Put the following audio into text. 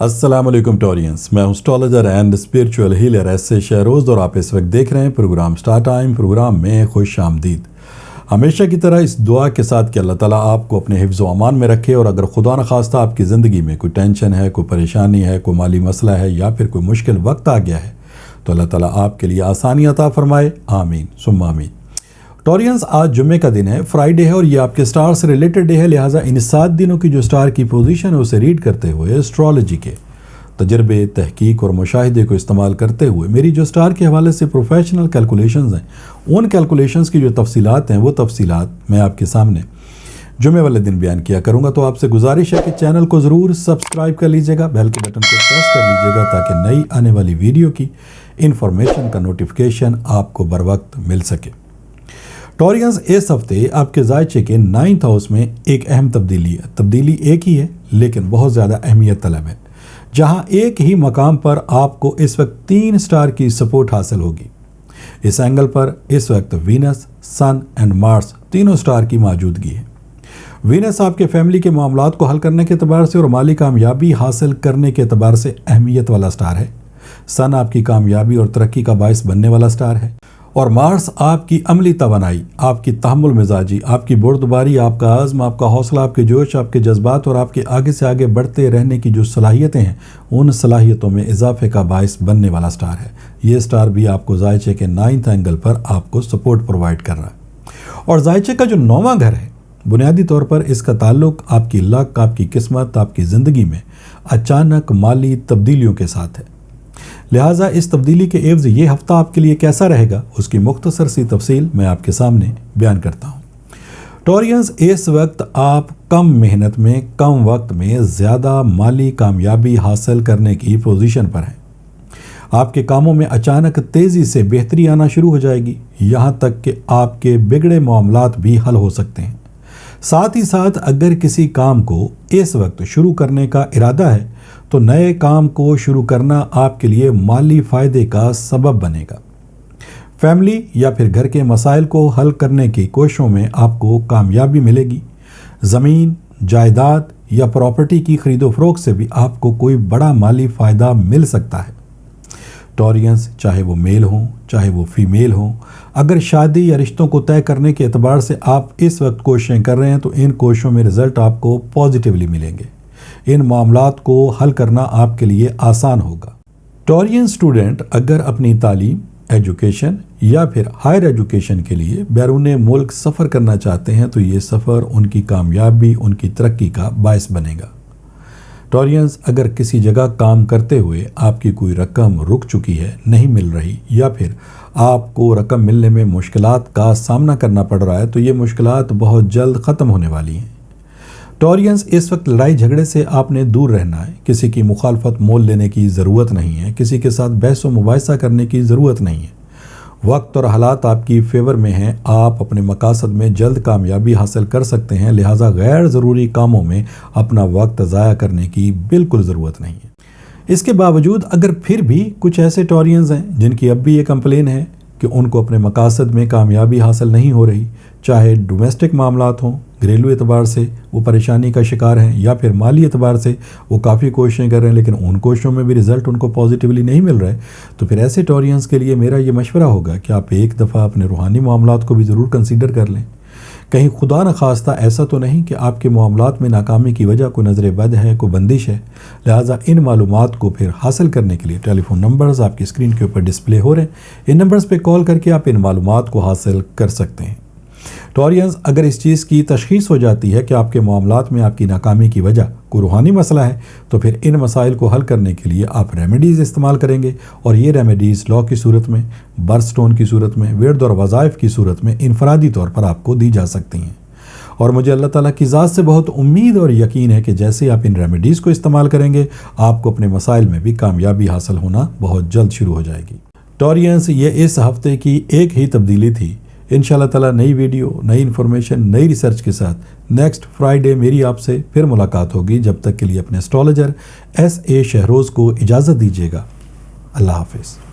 अस्सलाम वालेकुम टोरियंस, मैं हूं astrologer and spiritual healer एस.ए. Shahroz और आप इस वक्त देख रहे हैं प्रोग्राम स्टार टाइम। प्रोग्राम में खुश आमदीद। हमेशा की तरह इस दुआ के साथ कि अल्लाह ताला आपको अपने हिफ्ज़ व अमान में रखे, और अगर खुदा न खास्ता आपकी ज़िंदगी में कोई टेंशन है, कोई परेशानी है, कोई माली मसला है या फिर कोई मुश्किल वक्त आ गया है, तो अल्लाह ताला आपके लिए आसानी अता फरमाए। आमीन सुम्मा आमीन। टोरियंस, आज जुम्मे का दिन है, फ्राइडे है और ये आपके स्टार से रिलेटेड डे है। लिहाजा इन 7 दिनों की जो स्टार की पोजीशन है उसे रीड करते हुए एस्ट्रोलॉजी के तजर्बे, तहकीक और मुशाहिदे को इस्तेमाल करते हुए मेरी जो स्टार के हवाले से प्रोफेशनल कैलकुलेशंस हैं, उन कैलकुलेशंस की जो तफसीलात हैं वो तफसीलात मैं आपके सामने जुम्मे वाले दिन बयान किया करूँगा। तो आपसे गुजारिश है कि चैनल को ज़रूर सब्सक्राइब कर लीजिएगा, बेल के बटन को प्रेस कर लीजिएगा ताकि नई आने वाली वीडियो की इन्फॉर्मेशन का नोटिफिकेशन आपको बर वक्त मिल सके। टोरियंस, इस हफ्ते आपके जायचे के 9th हाउस में एक अहम तब्दीली है। तब्दीली एक ही है लेकिन बहुत ज़्यादा अहमियत तलब है, जहां एक ही मकाम पर आपको इस वक्त 3 स्टार की सपोर्ट हासिल होगी। इस एंगल पर इस वक्त वीनस, सन एंड मार्स तीनों स्टार की मौजूदगी है। वीनस आपके फैमिली के मामलात को हल करने के अतबार से और माली कामयाबी हासिल करने के अतबार से अहमियत वाला स्टार है। सन आपकी कामयाबी और तरक्की का बायस बनने वाला स्टार है, और मार्स आपकी अमली तवानाई, आपकी तहम्मुल मिजाजी, आपकी बुर्दबारी, आपका आज़्म, आपका हौसला, आपके जोश, आपके जज्बात और आपके आगे से आगे बढ़ते रहने की जो सलाहियतें हैं, उन सलाहियतों में इजाफे का बायस बनने वाला स्टार है। ये स्टार भी आपको जायचे के 9th एंगल पर आपको सपोर्ट प्रोवाइड कर रहा है। और जायचे का जो 9वां घर है, बुनियादी तौर पर इसका ताल्लुक आपकी लक, आपकी किस्मत, आपकी ज़िंदगी में अचानक माली तब्दीलियों के साथ है। लिहाजा इस तब्दीली के एवज़ ये हफ़्ता आपके लिए कैसा रहेगा, उसकी मुख्तसर सी तफसील मैं आपके सामने बयान करता हूँ। टोरियंस, इस वक्त आप कम मेहनत में, कम वक्त में ज़्यादा माली कामयाबी हासिल करने की पोजीशन पर हैं। आपके कामों में अचानक तेज़ी से बेहतरी आना शुरू हो जाएगी, यहाँ तक कि आपके बिगड़े मामलात भी हल हो सकते हैं। साथ ही साथ अगर किसी काम को इस वक्त शुरू करने का इरादा है तो नए काम को शुरू करना आपके लिए माली फ़ायदे का सबब बनेगा। फैमिली या फिर घर के मसाइल को हल करने की कोशिशों में आपको कामयाबी मिलेगी। ज़मीन, जायदाद या प्रॉपर्टी की खरीदो फरोख्त से भी आपको कोई बड़ा माली फ़ायदा मिल सकता है। टोरियंस, चाहे वो मेल हों चाहे वो फीमेल हों, अगर शादी या रिश्तों को तय करने के एतबार से आप इस वक्त कोशिशें कर रहे हैं तो इन कोशिशों में रिज़ल्ट आपको पॉजिटिवली मिलेंगे। इन मामलात को हल करना आपके लिए आसान होगा। टोरियन स्टूडेंट अगर अपनी तालीम, एजुकेशन या फिर हायर एजुकेशन के लिए बैरून मुल्क सफ़र करना चाहते हैं तो ये सफ़र उनकी कामयाबी, उनकी तरक्की का बायस बनेगा। टोरियंस, अगर किसी जगह काम करते हुए आपकी कोई रकम रुक चुकी है, नहीं मिल रही, या फिर आपको रकम मिलने में मुश्किलात का सामना करना पड़ रहा है, तो ये मुश्किलात बहुत जल्द ख़त्म होने वाली हैं। टोरियंस, इस वक्त लड़ाई झगड़े से आपने दूर रहना है। किसी की मुखालफत मोल लेने की ज़रूरत नहीं है, किसी के साथ बहस व मुबाहिसा करने की ज़रूरत नहीं है। वक्त और हालात आपकी फेवर में हैं, आप अपने मकासद में जल्द कामयाबी हासिल कर सकते हैं। लिहाजा गैर ज़रूरी कामों में अपना वक्त ज़ाया करने की बिल्कुल ज़रूरत नहीं है। इसके बावजूद अगर फिर भी कुछ ऐसे टोरियंस हैं जिनकी अब भी ये कंप्लेन है कि उनको अपने मकासद में कामयाबी हासिल नहीं हो रही, चाहे डोमेस्टिक मामलात हों, घरेलू एतबार से वो परेशानी का शिकार हैं, या फिर माली एतबार से वो काफ़ी कोशिशें कर रहे हैं लेकिन उन कोशिशों में भी रिज़ल्ट उनको पॉजिटिवली नहीं मिल रहा है, तो फिर ऐसे टोरियंस के लिए मेरा ये मशवरा होगा कि आप एक दफ़ा अपने रूहानी मामलात को भी ज़रूर कंसीडर कर लें। कहीं खुदा न खास्ता ऐसा तो नहीं कि आपके मामलात में नाकामी की वजह कोई नज़र बद है, कोई बंदिश है। लिहाजा इन मालूमात को फिर हासिल करने के लिए टेलीफोन नंबर्स आपकी स्क्रीन के ऊपर डिस्प्ले हो रहे हैं, इन नंबर्स पे कॉल करके आप इन मालूमात को हासिल कर सकते हैं। टोरियंस, अगर इस चीज़ की तशख़ीस हो जाती है कि आपके मामलात में आपकी नाकामी की वजह कोई रूहानी मसला है, तो फिर इन मसाइल को हल करने के लिए आप रेमेडीज़ इस्तेमाल करेंगे, और ये रेमेडीज़ लॉ की सूरत में, बर्थ स्टोन की सूरत में, विर्द और वज़ाइफ की सूरत में इनफरादी तौर पर आपको दी जा सकती हैं। और मुझे अल्लाह ताला की ज़ात से बहुत उम्मीद और यकीन है कि जैसे आप इन रेमेडीज़ को इस्तेमाल करेंगे, आपको अपने मसाइल में भी कामयाबी हासिल होना बहुत जल्द शुरू हो जाएगी। टोरियंस, ये इस हफ्ते की एक ही तब्दीली थी। इंशाअल्लाह ताला नई वीडियो, नई इन्फॉर्मेशन, नई रिसर्च के साथ नेक्स्ट फ्राइडे मेरी आपसे फिर मुलाकात होगी। जब तक के लिए अपने एस्ट्रोलॉजर S.A. शहरोज़ को इजाज़त दीजिएगा। अल्लाह हाफिज़।